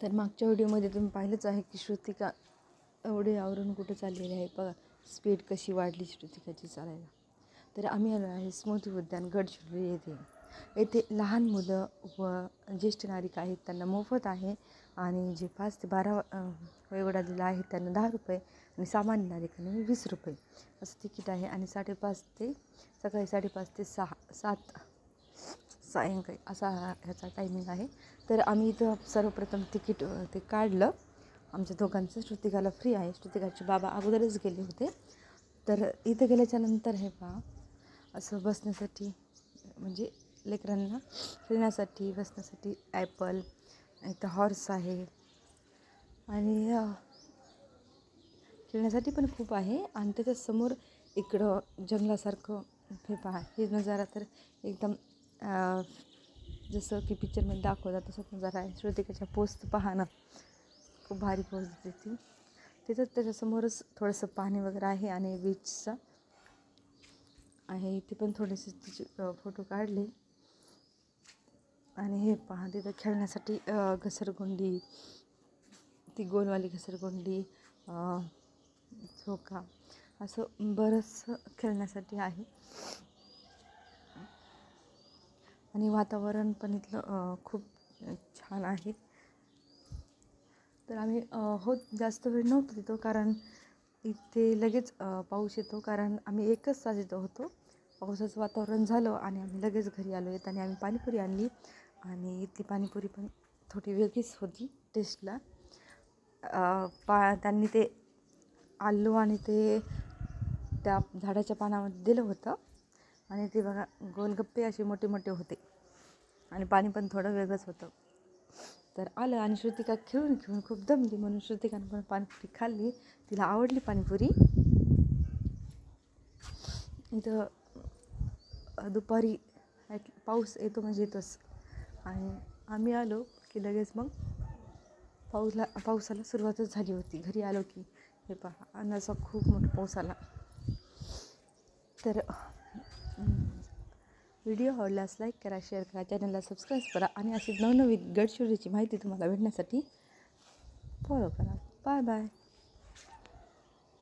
तर मागच्या व्हिडिओमध्ये तुम्ही पाहिलंच आहे की श्रुतिका एवढे आवरून कुठं चाललेली आहे बघा. स्पीड कशी वाढली श्रुतिकाची चालायला. तर आम्ही आलो आहे स्मृती उद्यान गडचिरोली येथे. येथे लहान मुलं व ज्येष्ठ नागरिक आहेत त्यांना मोफत आहे आणि जे 5 ते 12 वयोगटातील आहेत त्यांना 10 रुपये आणि सामान्य नागरिकांना 20 रुपये असं तिकीट आहे. आणि 5:30 ते सकाळी 5:30 ते 7 सायंकाळी असा ह्याचा टायमिंग आहे. तर आम्ही इथं सर्वप्रथम तिकीट ते काढलं आमच्या दोघांचं. श्रुतिकाला फ्री आहे. श्रुतिकाचे बाबा अगोदरच गेले होते. तर इथं गेल्याच्यानंतर हे पहा असं बसण्यासाठी म्हणजे लेकरांना खेळण्यासाठी बसण्यासाठी ॲपल, इथं हॉर्स आहे आणि खेळण्यासाठी पण खूप आहे. आणि त्याच्यासमोर इकडं जंगलासारखं हे पहा. हे नजारा तर एकदम जसं की पिक्चरमध्ये दाखवतात तसंच नजारा आहे. श्रुतिकाच्या पोस्ट पहा ना, खूप भारी पोज देते ती. त्याच्यासमोरच थोडंसं पाणी वगैरे आहे आणि बीचचं आहे. इथे पण थोडेसे तिचे फोटो काढले. आणि हे पहा तिथं खेळण्यासाठी घसरगुंडी, ती गोलवाली घसरगुंडी, झोका असं बरंचसं खेळण्यासाठी आहे. आणि वातावरण पण इथलं खूप छान आहे. तर आम्ही जास्त वेळ नव्हतो तिथं कारण इथे लगेच पाऊस येतो. कारण आम्ही 1च तास इथं होतो. पावसाचं वातावरण झालं आणि आम्ही लगेच घरी आलो. येताना आम्ही पाणीपुरी आणली आणि इथली पाणीपुरी पण थोडी वेगळीच होती टेस्टला. त्यांनी ते आलू आणि ते त्या झाडाच्या पानामध्ये दिलं होतं आणि ते बघा गोलगप्पे असे मोठे मोठे होते आणि पाणी पण थोडं वेगळंच होतं. तर आलं आणि श्रुतिका खेळून खूप दमली म्हणून श्रुतिकानं पण पाणीपुरी खाल्ली. तिला आवडली पाणीपुरी. इथं दुपारी पाऊस येतो म्हणजे येतोच आणि आम्ही आलो की लगेच मग पावसाला सुरुवातच झाली होती. घरी आलो की हे पहा आणि असा खूप मोठा पाऊस आला. तर व्हिडिओ आवडल्यास लाईक करा, शेअर करा, चॅनलला सबस्क्राईब करा आणि अशी नवनवीन गडचिरोलीची माहिती तुम्हाला भेटण्यासाठी फॉलो करा. Bye bye.